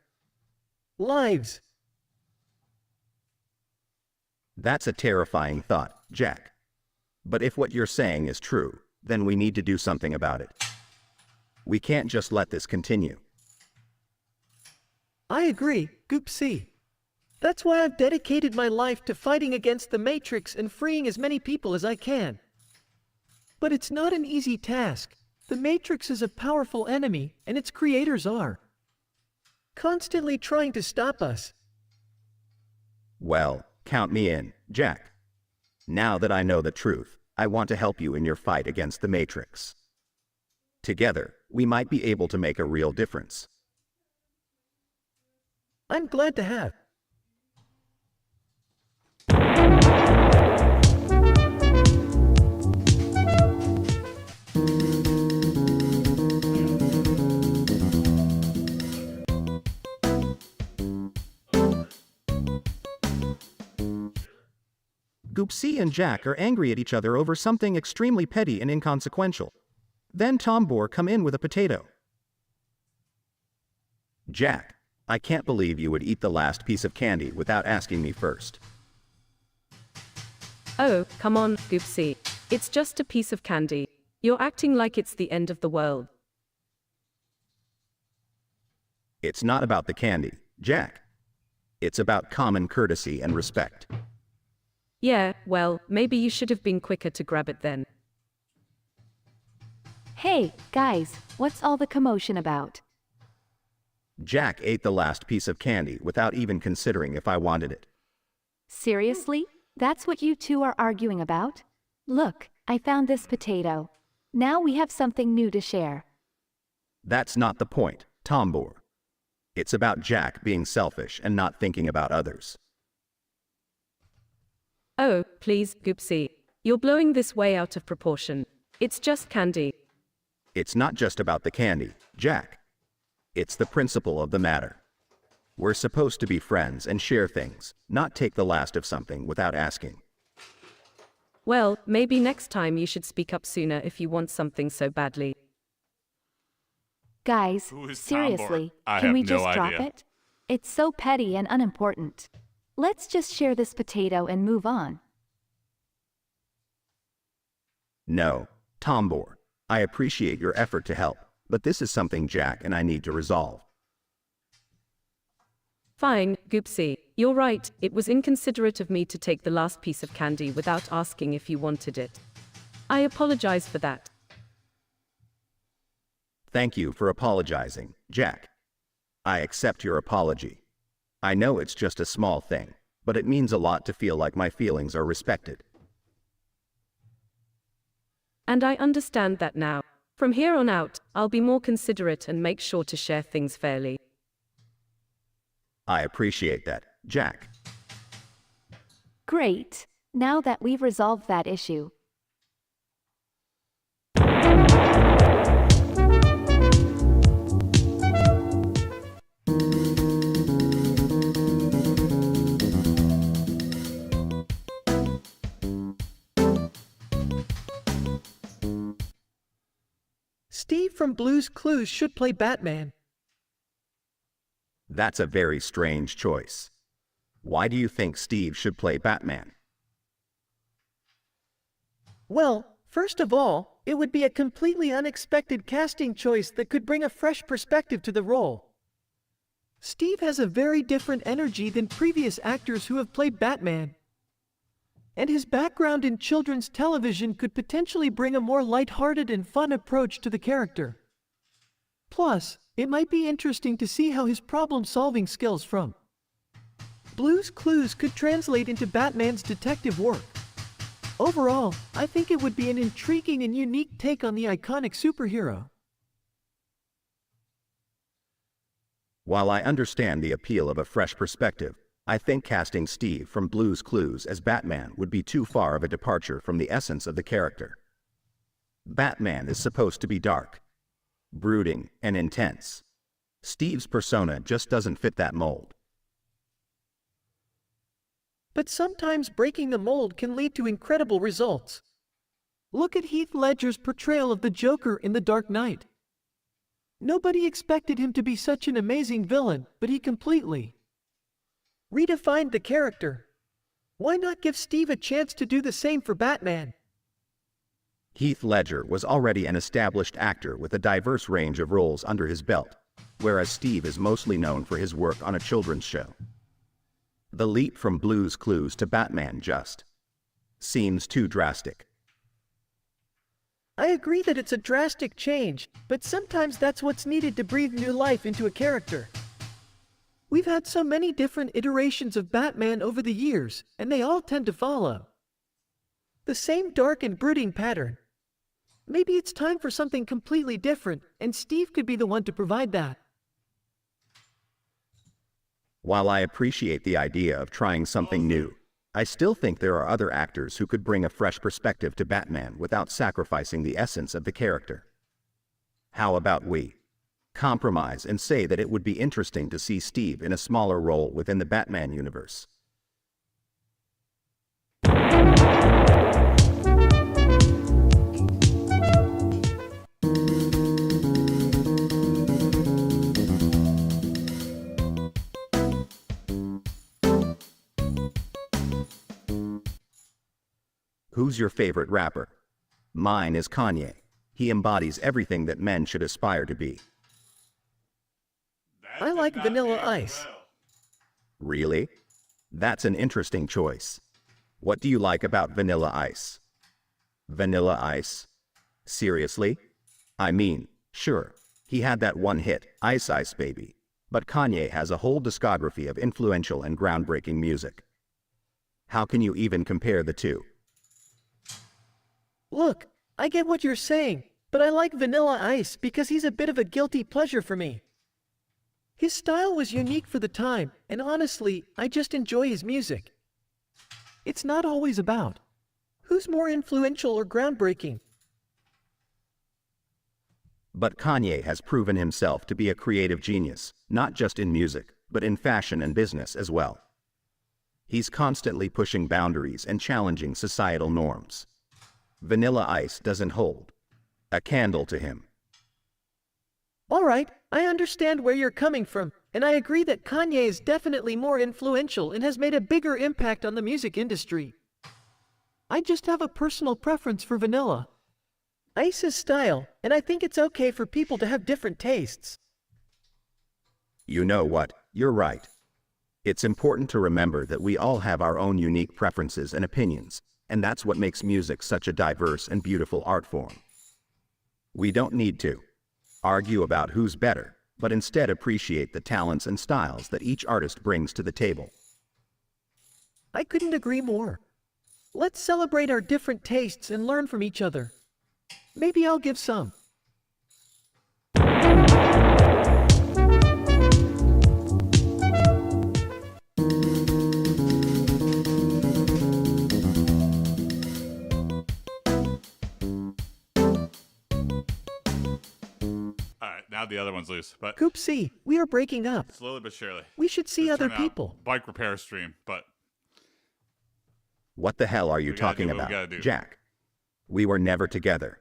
lives. That's a terrifying thought, Jack. But if what you're saying is true, then we need to do something about it. We can't just let this continue. I agree, Goopsea. That's why I've dedicated my life to fighting against the Matrix and freeing as many people as I can. But it's not an easy task. The Matrix is a powerful enemy, and its creators are constantly trying to stop us. Well, count me in, Jack. Now that I know the truth, I want to help you in your fight against the Matrix. Together, we might be able to make a real difference. I'm glad to have. Goopsea and Jack are angry at each other over something extremely petty and inconsequential. Then Tombor come in with a potato. Jack, I can't believe you would eat the last piece of candy without asking me first. Oh, come on, Goopsea. It's just a piece of candy. You're acting like it's the end of the world. It's not about the candy, Jack. It's about common courtesy and respect. Yeah, well, maybe you should have been quicker to grab it then. Hey, guys, what's all the commotion about? Jack ate the last piece of candy without even considering if I wanted it. Seriously? That's what you two are arguing about? Look, I found this potato. Now we have something new to share. That's not the point, Tombor. It's about Jack being selfish and not thinking about others. Oh, please, Goopsea. You're blowing this way out of proportion. It's just candy. It's not just about the candy, Jack. It's the principle of the matter. We're supposed to be friends and share things, not take the last of something without asking. Well, maybe next time you should speak up sooner if you want something so badly. Guys, Who is seriously, Tombor? I can have we no just drop idea. it? It's so petty and unimportant. Let's just share this potato and move on. No, Tombor, I appreciate your effort to help, but this is something Jack and I need to resolve. Fine, Goopsea. You're right, it was inconsiderate of me to take the last piece of candy without asking if you wanted it. I apologize for that. Thank you for apologizing, Jack. I accept your apology. I know it's just a small thing, but it means a lot to feel like my feelings are respected. And I understand that now. From here on out, I'll be more considerate and make sure to share things fairly. I appreciate that, Jack. Great. Now that we've resolved that issue. Steve from Blue's Clues should play Batman. That's a very strange choice. Why do you think Steve should play Batman? Well, first of all, it would be a completely unexpected casting choice that could bring a fresh perspective to the role. Steve has a very different energy than previous actors who have played Batman. And his background in children's television could potentially bring a more lighthearted and fun approach to the character. Plus, it might be interesting to see how his problem-solving skills from Blue's Clues could translate into Batman's detective work. Overall, I think it would be an intriguing and unique take on the iconic superhero. While I understand the appeal of a fresh perspective, I think casting Steve from Blue's Clues as Batman would be too far of a departure from the essence of the character. Batman is supposed to be dark, brooding, and intense. Steve's persona just doesn't fit that mold. But sometimes breaking the mold can lead to incredible results. Look at Heath Ledger's portrayal of the Joker in The Dark Knight. Nobody expected him to be such an amazing villain, but he completely redefined the character. Why not give Steve a chance to do the same for Batman? Heath Ledger was already an established actor with a diverse range of roles under his belt, whereas Steve is mostly known for his work on a children's show. The leap from Blue's Clues to Batman just seems too drastic. I agree that it's a drastic change, but sometimes that's what's needed to breathe new life into a character. We've had so many different iterations of Batman over the years, and they all tend to follow The same dark and brooding pattern. Maybe it's time for something completely different, and Steve could be the one to provide that. While I appreciate the idea of trying something new, I still think there are other actors who could bring a fresh perspective to Batman without sacrificing the essence of the character. How about we compromise and say that it would be interesting to see Steve in a smaller role within the Batman universe? Who's your favorite rapper? Mine is Kanye. He embodies everything that men should aspire to be. I like Vanilla Ice. Really? That's an interesting choice. What do you like about Vanilla Ice? Vanilla Ice? Seriously? I mean, sure, he had that one hit, Ice Ice Baby, but Kanye has a whole discography of influential and groundbreaking music. How can you even compare the two? Look, I get what you're saying, but I like Vanilla Ice because he's a bit of a guilty pleasure for me. His style was unique for the time, and honestly, I just enjoy his music. It's not always about who's more influential or groundbreaking. But Kanye has proven himself to be a creative genius, not just in music, but in fashion and business as well. He's constantly pushing boundaries and challenging societal norms. Vanilla Ice doesn't hold a candle to him. All right, I understand where you're coming from, and I agree that Kanye is definitely more influential and has made a bigger impact on the music industry. I just have a personal preference for Vanilla Ice's style, and I think it's okay for people to have different tastes. You know what? You're right. It's important to remember that we all have our own unique preferences and opinions, and that's what makes music such a diverse and beautiful art form. We don't need to argue about who's better, but instead appreciate the talents and styles that each artist brings to the table. I couldn't agree more. Let's celebrate our different tastes and learn from each other. Maybe I'll give some. Now the other one's loose, but Goopsea, we are breaking up. Slowly but surely. We should see other people. Bike repair stream, but what the hell are you talking about, Jack? We were never together.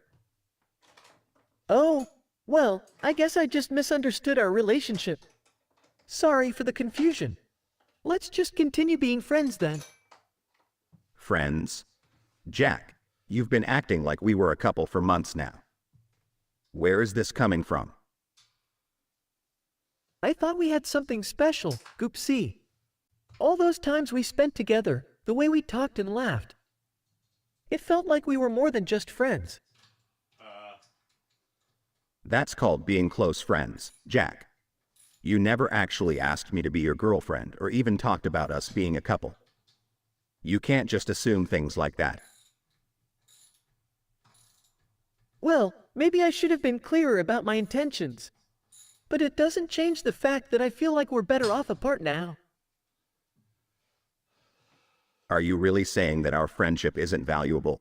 Oh, well, I guess I just misunderstood our relationship. Sorry for the confusion. Let's just continue being friends then. Friends? Jack, you've been acting like we were a couple for months now. Where is this coming from? I thought we had something special, Goopsea. All those times we spent together, the way we talked and laughed. It felt like we were more than just friends. That's called being close friends, Jack. You never actually asked me to be your girlfriend or even talked about us being a couple. You can't just assume things like that. Well, maybe I should have been clearer about my intentions. But it doesn't change the fact that I feel like we're better off apart now. Are you really saying that our friendship isn't valuable?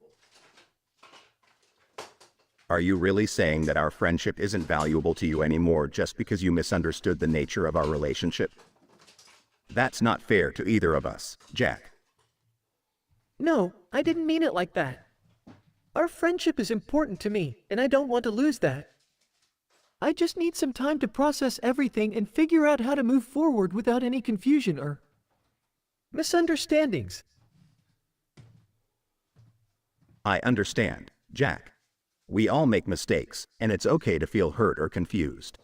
Are you really saying that our friendship isn't valuable to you anymore just because you misunderstood the nature of our relationship? That's not fair to either of us, Jack. No, I didn't mean it like that. Our friendship is important to me, and I don't want to lose that. I just need some time to process everything and figure out how to move forward without any confusion or misunderstandings. I understand, Jack. We all make mistakes, and it's okay to feel hurt or confused.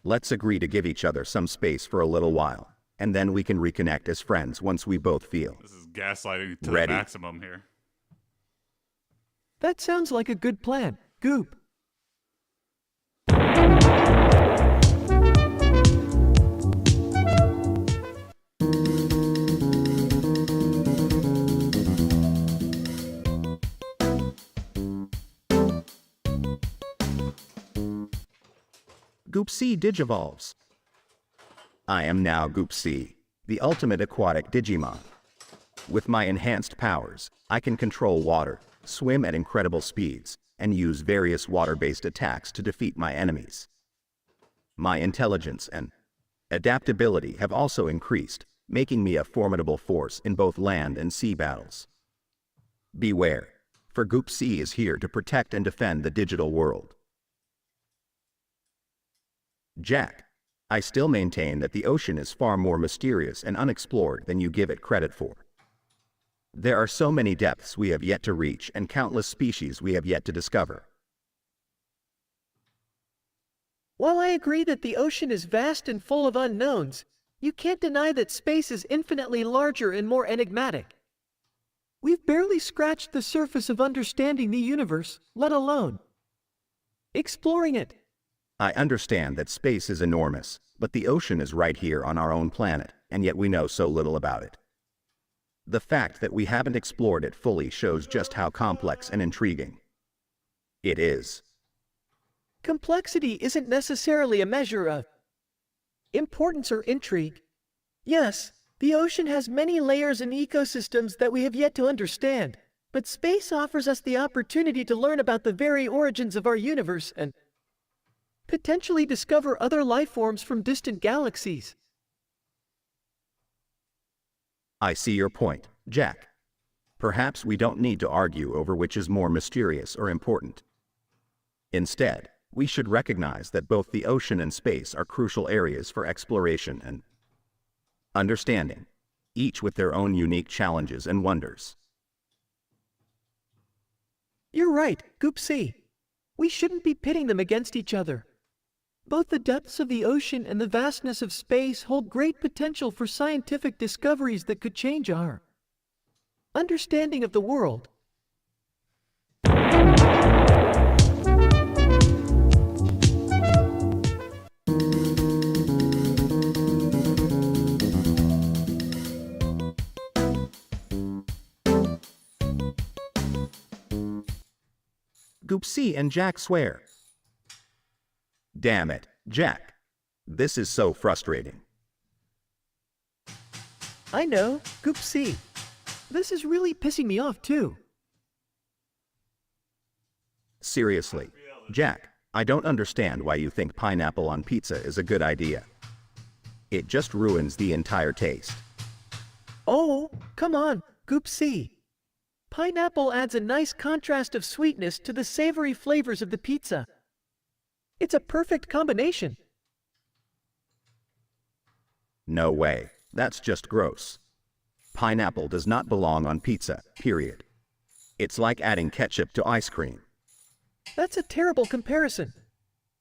Let's agree to give each other some space for a little while, and then we can reconnect as friends once we both feel this is gaslighting to ready. The maximum here. That sounds like a good plan, Goop. Goopsea digivolves. I am now Goopsea, the ultimate aquatic Digimon. With my enhanced powers, I can control water, swim at incredible speeds, and use various water-based attacks to defeat my enemies. My intelligence and adaptability have also increased, making me a formidable force in both land and sea battles. Beware, for Goopsea is here to protect and defend the digital world. Jack, I still maintain that the ocean is far more mysterious and unexplored than you give it credit for. There are so many depths we have yet to reach and countless species we have yet to discover. While I agree that the ocean is vast and full of unknowns, you can't deny that space is infinitely larger and more enigmatic. We've barely scratched the surface of understanding the universe, let alone exploring it. I understand that space is enormous, but the ocean is right here on our own planet, and yet we know so little about it. The fact that we haven't explored it fully shows just how complex and intriguing it is. Complexity isn't necessarily a measure of importance or intrigue. Yes, the ocean has many layers and ecosystems that we have yet to understand, but space offers us the opportunity to learn about the very origins of our universe and potentially discover other life forms from distant galaxies. I see your point, Jack. Perhaps we don't need to argue over which is more mysterious or important. Instead, we should recognize that both the ocean and space are crucial areas for exploration and understanding, each with their own unique challenges and wonders. You're right, Goopsea. We shouldn't be pitting them against each other. Both the depths of the ocean and the vastness of space hold great potential for scientific discoveries that could change our understanding of the world. Goopsea and Jack swear. Damn it, Jack. This is so frustrating. I know, Goopsea. This is really pissing me off too. Seriously, Jack, I don't understand why you think pineapple on pizza is a good idea. It just ruins the entire taste. Oh, come on, Goopsea. Pineapple adds a nice contrast of sweetness to the savory flavors of the pizza. It's a perfect combination. No way. That's just gross. Pineapple does not belong on pizza, period. It's like adding ketchup to ice cream. That's a terrible comparison.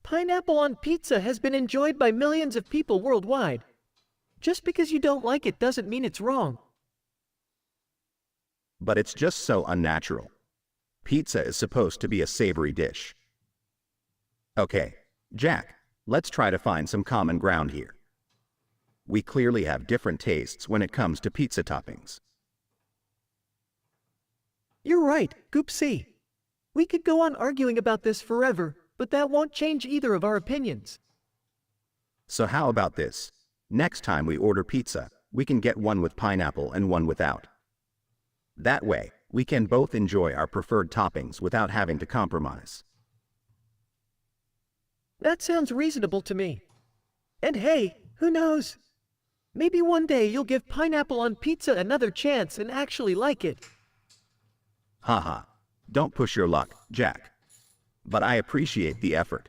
Pineapple on pizza has been enjoyed by millions of people worldwide. Just because you don't like it doesn't mean it's wrong. But it's just so unnatural. Pizza is supposed to be a savory dish. Okay, Jack, let's try to find some common ground here. We clearly have different tastes when it comes to pizza toppings. You're right, Goopsea. We could go on arguing about this forever, but that won't change either of our opinions. So how about this? Next time we order pizza, we can get one with pineapple and one without. That way, we can both enjoy our preferred toppings without having to compromise. That sounds reasonable to me. And hey, who knows? Maybe one day you'll give pineapple on pizza another chance and actually like it. Haha. Don't push your luck, Jack. But I appreciate the effort.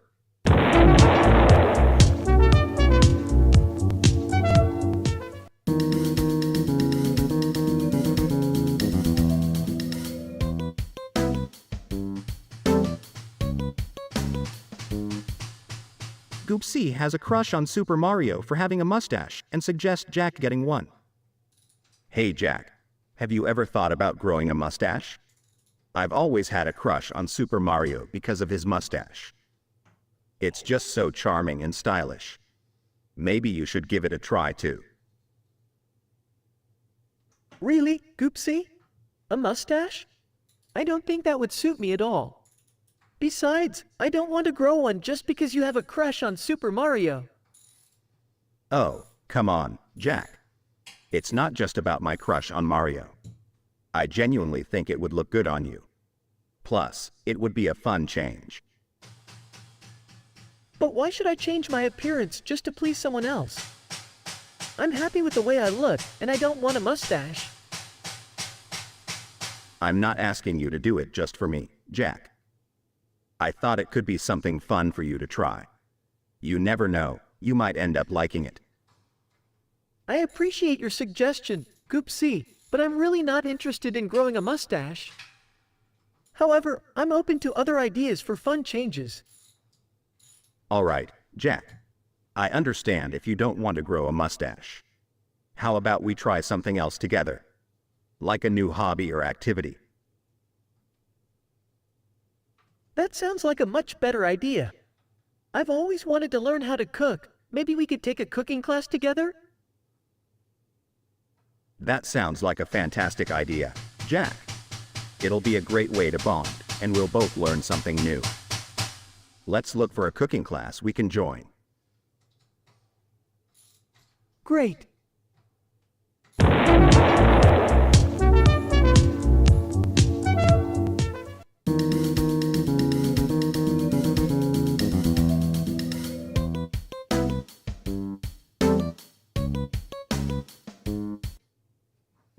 Goopsea has a crush on Super Mario for having a mustache and suggests Jack getting one. Hey Jack, have you ever thought about growing a mustache? I've always had a crush on Super Mario because of his mustache. It's just so charming and stylish. Maybe you should give it a try too. Really, Goopsea? A mustache? I don't think that would suit me at all. Besides, I don't want to grow one just because you have a crush on Super Mario. Oh, come on, Jack. It's not just about my crush on Mario. I genuinely think it would look good on you. Plus, it would be a fun change. But why should I change my appearance just to please someone else? I'm happy with the way I look, and I don't want a mustache. I'm not asking you to do it just for me, Jack. I thought it could be something fun for you to try. You never know, you might end up liking it. I appreciate your suggestion, Goopsea, but I'm really not interested in growing a mustache. However, I'm open to other ideas for fun changes. All right, Jack. I understand if you don't want to grow a mustache. How about we try something else together? Like a new hobby or activity. That sounds like a much better idea. I've always wanted to learn how to cook. Maybe we could take a cooking class together? That sounds like a fantastic idea, Jack. It'll be a great way to bond, and we'll both learn something new. Let's look for a cooking class we can join. Great.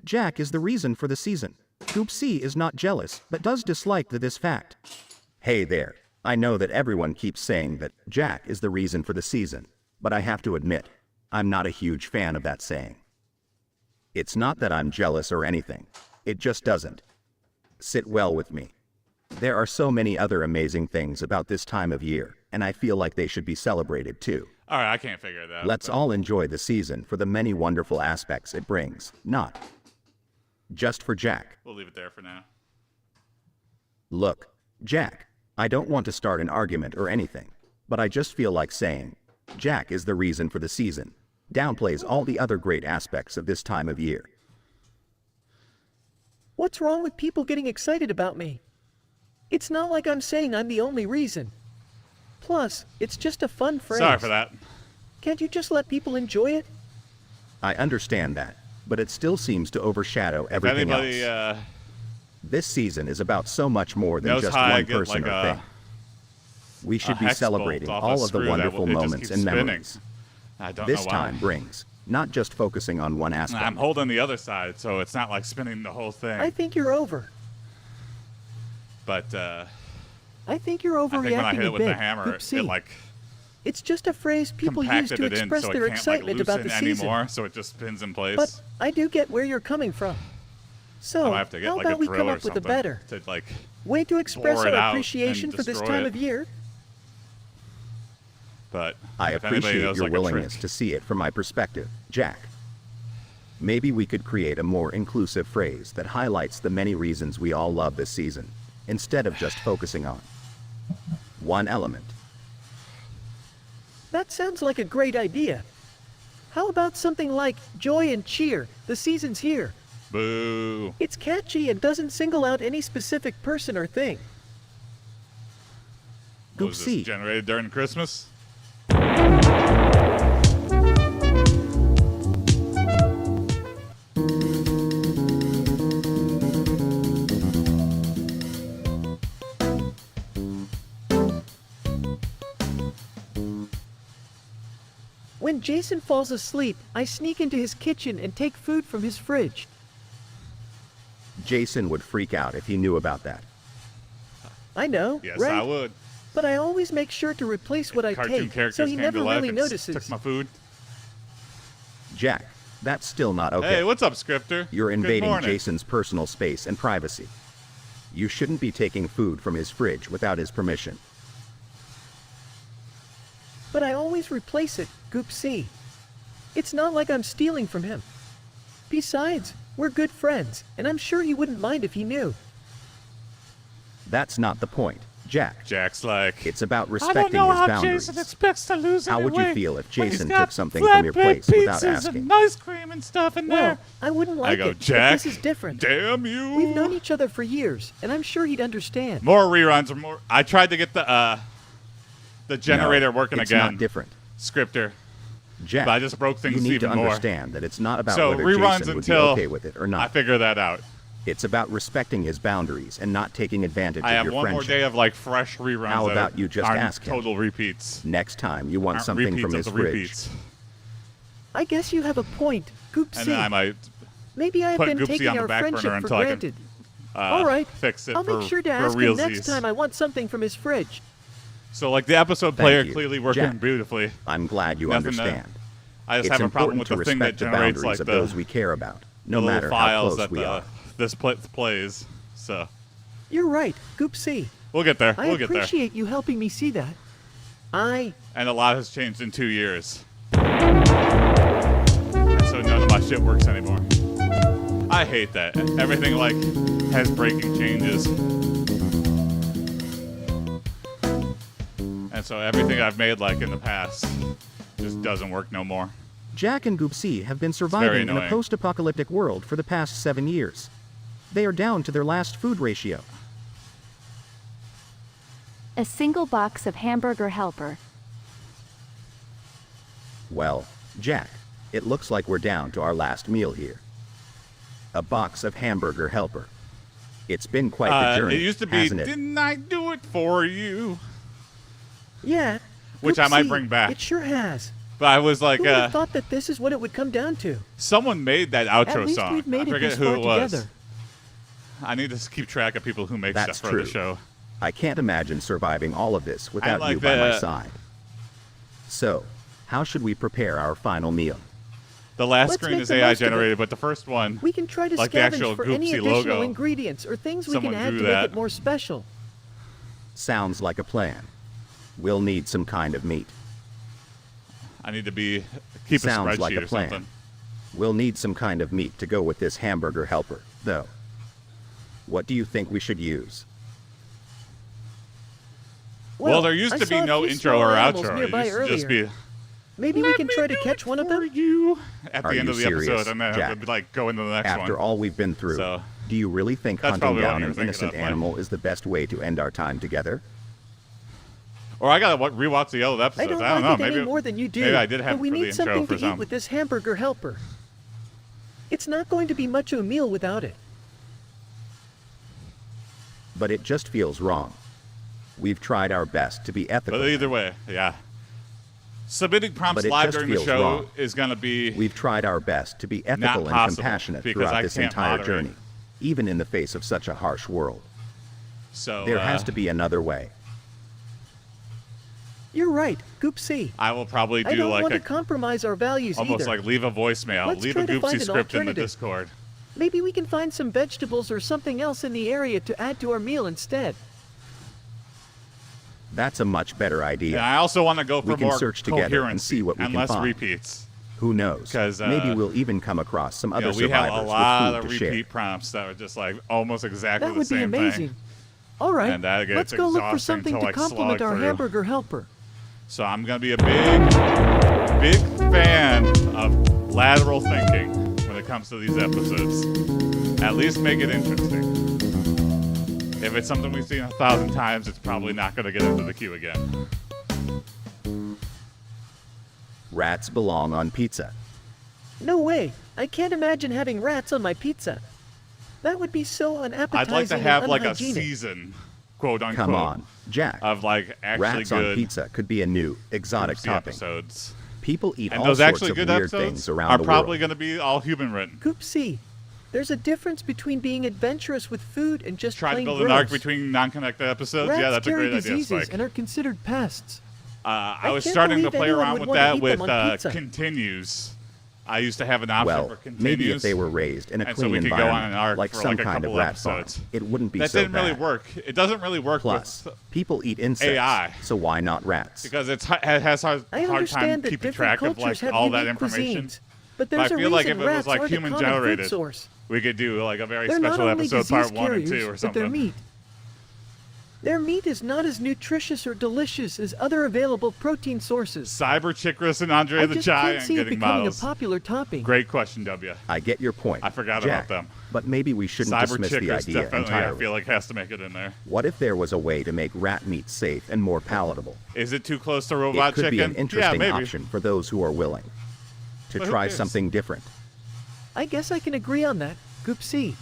Jack is the reason for the season. Goopsea is not jealous, but does dislike this fact. Hey there, I know that everyone keeps saying that Jack is the reason for the season, but I have to admit, I'm not a huge fan of that saying. It's not that I'm jealous or anything, it just doesn't sit well with me. There are so many other amazing things about this time of year, and I feel like they should be celebrated too. All right, I can't figure that out. Let's all enjoy the season for the many wonderful aspects it brings, not just for Jack. We'll leave it there for now. Look, Jack, I don't want to start an argument or anything, but I just feel like saying, Jack is the reason for the season, downplays all the other great aspects of this time of year. What's wrong with people getting excited about me? It's not like I'm saying I'm the only reason. Plus, it's just a fun phrase. Sorry for that. Can't you just let people enjoy it? I understand that, but it still seems to overshadow everything else. This season is about so much more than just one person or thing. We should be celebrating all of the wonderful moments and memories this time brings, not just focusing on one aspect. I'm holding the other side, so it's not like spinning the whole thing. I think you're over. But, I think you're overreacting I think when I hit it with a bit. the hammer, Goopsea. it like It's just a phrase people use compacted to it in, express so their it can't, excitement like, about the loosen season. anymore, so it just spins in place. But I do get where you're coming from. So, I have to get how like about a we drill come or up with a something better to like way to express bore it our out appreciation and for this destroy time it. of year? But I if anybody appreciate knows, your like, a willingness trick- to see it from my perspective, Jack. Maybe we could create a more inclusive phrase that highlights the many reasons we all love this season, instead of just focusing on one element. That sounds like a great idea. How about something like joy and cheer, the season's here? Boo. It's catchy and doesn't single out any specific person or thing. What was this, Goopsea. generated during Christmas? When Jason falls asleep, I sneak into his kitchen and take food from his fridge. Jason would freak out if he knew about that. I know, Yes, right? I would. But I always make sure to replace what I Cartoon take, characters so he came never to life really and notices. took my food. Jack, that's still not okay. Hey, what's up, Scripter? You're Good invading morning. Jason's personal space and privacy. You shouldn't be taking food from his fridge without his permission. But I always replace it, Goopsea. It's not like I'm stealing from him. Besides, we're good friends, and I'm sure he wouldn't mind if he knew. That's not the point. Jack. Jack's like, It's about I respecting don't know his how boundaries. Jason expects to lose How any would you weight feel if when he's Jason got took something from your flatbread place without pizzas asking? and ice cream and stuff in Well, there? I wouldn't like I go, it, Jack, but this is different. damn you. We've known each other for years, and I'm sure he'd understand. More reruns or more. I tried to get the generator No, working it's again. not different. Scripter. Jack, But I just broke things you need even to more. understand that it's not about So whether reruns Jason would be until okay with it or I not. figure that out. It's about respecting his boundaries and not taking advantage I of have your one more friendship. day of like fresh reruns. How that about you just aren't ask him? total repeats. Next time you want Aren't something repeats from of his the fridge. repeats. I guess you have a point, And then I Goopsea. might Maybe I have put been Goopsea taking on the our back burner friendship for until I can, granted. All right, fix it I'll for, make sure to for ask him next realsies. time I want something from his fridge. So like the episode Thank player you, clearly working Jack. beautifully. I'm glad you Nothing to- understand. I just It's have a problem important with to the thing that respect the generates boundaries like of the, those we care about, no the little matter how files close that we are. this plays. So You're right, Goopsea. we'll get there. I We'll get there. appreciate you helping me see that. And a lot has changed in 2 years. So none of my shit works anymore. I hate that. Everything like has breaking changes. And so everything I've made like in the past just doesn't work no more. Jack and Goopsea have been surviving in a annoying. post-apocalyptic world for the past 7 years. They are down to their last food ratio. A single box of hamburger helper. Well, Jack, it looks like we're down to our last meal here. A box of hamburger helper. It's been quite the journey, It used to be, hasn't it? didn't I do it for you? Yeah. Which I might Goopsea, bring back. It sure has. But I was like, Who would have thought that this is what it would come down to? someone made that outro At least song. we've made I it forget this who far it was. together. I need to keep track of people who make That's stuff for true. the show. I can't imagine surviving all of this without like you by my that. side. So, how should we prepare our final meal? The last Let's screen make is the AI most of it. generated, but the first one, We can try to like the scavenge actual for any Goopsea additional logo, ingredients or things we can someone add drew to that. make it more special. Sounds like a plan. We'll need some kind of meat. I need to keep a Sounds spreadsheet like a or plan. something. We'll need some kind of meat to go with this hamburger helper, though. What do you think we should use? Well, there used I to be saw a no few intro small or animals outro. It nearby used to just earlier. be, Maybe we can try to catch one of them? you at Are the end you of the serious, episode, and then have Jack? to like go into the next one. After all we've been through, So, do you really think that's hunting probably what down you were an thinking innocent of, like- animal is the best way to end our time together? Or I gotta rewatch the old I episodes. don't I don't like know. it Maybe any more than you do. Maybe I did have but we it for the need intro something for to some. eat with this hamburger helper. It's not going to be much of a meal without it. But it just feels wrong. We've tried our best to be ethical. But either way, yeah. Submitting prompts But it live just during the feels show wrong. is gonna be We've tried our best to be ethical and possible, compassionate because throughout I this can't entire moderate. journey, even in the face of such a harsh world. so. There has to be another way. You're right, Goopsea. I will probably I do don't want like to compromise our values almost either. like leave a voicemail, Let's leave a try to find Goopsea an script in the alternative. Discord. Maybe we can find some vegetables or something else in the area to add to our meal instead. That's a much better idea. And I also want to go for We can more search together and coherency see what we and can less find. repeats. Who knows? 'Cause, Maybe we'll even come across some other We have survivors a lot with of food to repeat share. prompts that are just like almost exactly That the would be same amazing. thing. All right, And that gets let's go look for exhausting something to, to like, complement slog our through. hamburger helper. So I'm gonna be a big fan of lateral thinking when it comes to these episodes. At least make it interesting. If it's something we've seen 1,000 times, it's probably not gonna get into the queue again. Rats belong on pizza. No way. I can't imagine having rats on my pizza. That would be so unappetizing I'd like to have and like a unhygienic. season, quote unquote, Come on, Jack. of like actually Rats good on pizza could be a new, exotic Goopsea topping. episodes. People eat And all those sorts actually of good weird episodes things around are the probably world. going to be all human written. Goopsea, there's a difference between being adventurous with food and just Try to plain build gross. an arc between non-connected episodes. Rats Yeah, that's a carry great idea, diseases Spike. and are considered pests. I was can't starting to believe play anyone around would with want to that eat with them on pizza. continues. I used to have an option Well, for continues. maybe if they were raised in a and so clean we could go on an environment, arc like for some like a kind of couple rat farm, episodes. it wouldn't be That so didn't really bad. work. It doesn't really work Plus, with people eat insects, AI. so why not rats? because it has hard I time understand that keeping different track of cultures like have all that unique information. cuisines, but there's I a feel like reason if it was rats like aren't a human common food generated, source. we could do like a very They're not special only episode, disease part 1 and carriers, 2 or but they're something. meat. Their meat is not as nutritious or delicious as other available protein sources. Cyber Chikris and Andre the Giant can't see it getting becoming models. a popular topping. Great question, W. I get your point. I forgot Jack, about them. But maybe we shouldn't Cyber dismiss the Chikris idea definitely, entirely. I feel like, has to make it in there. What if there was a way to make rat meat safe and more palatable? Is it too close to robot It could chicken? be an interesting yeah, maybe. option for those who are willing to But who try cares? something different. I guess I can agree on that, Goopsea.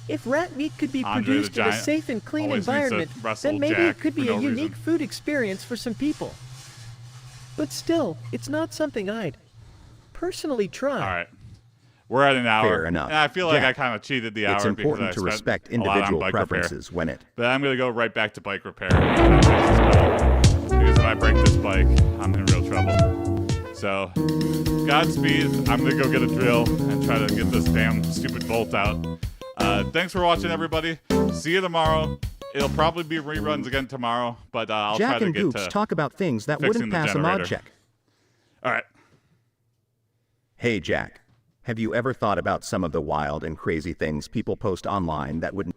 If rat meat could be Andre the produced in a Giant safe and clean always needs to environment, wrestle then maybe Jack it could be for a no unique reason. food experience for some people. But still, it's not something I'd personally try. All right. We're at an hour. Fair enough. And I feel like Jack, I kind of cheated the hour It's important because to I spent respect a lot on individual bike preferences when it. But I'm going to go right back to bike repair. Because if I break this bike, I'm in real trouble. So, Godspeed. I'm going to go get a drill and try to get this damn stupid bolt out. Thanks for watching, everybody. See you tomorrow. It'll probably be reruns again tomorrow, but I'll try Jack to and get Goops to talk about things that fixing wouldn't the pass a mod generator. check. All right. Hey, Jack. Have you ever thought about some of the wild and crazy things people post online that would...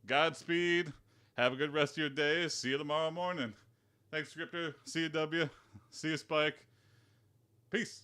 Godspeed. Have a good rest of your day. See you tomorrow morning. Thanks, Scripter. See you, W. See you, Spike. Peace.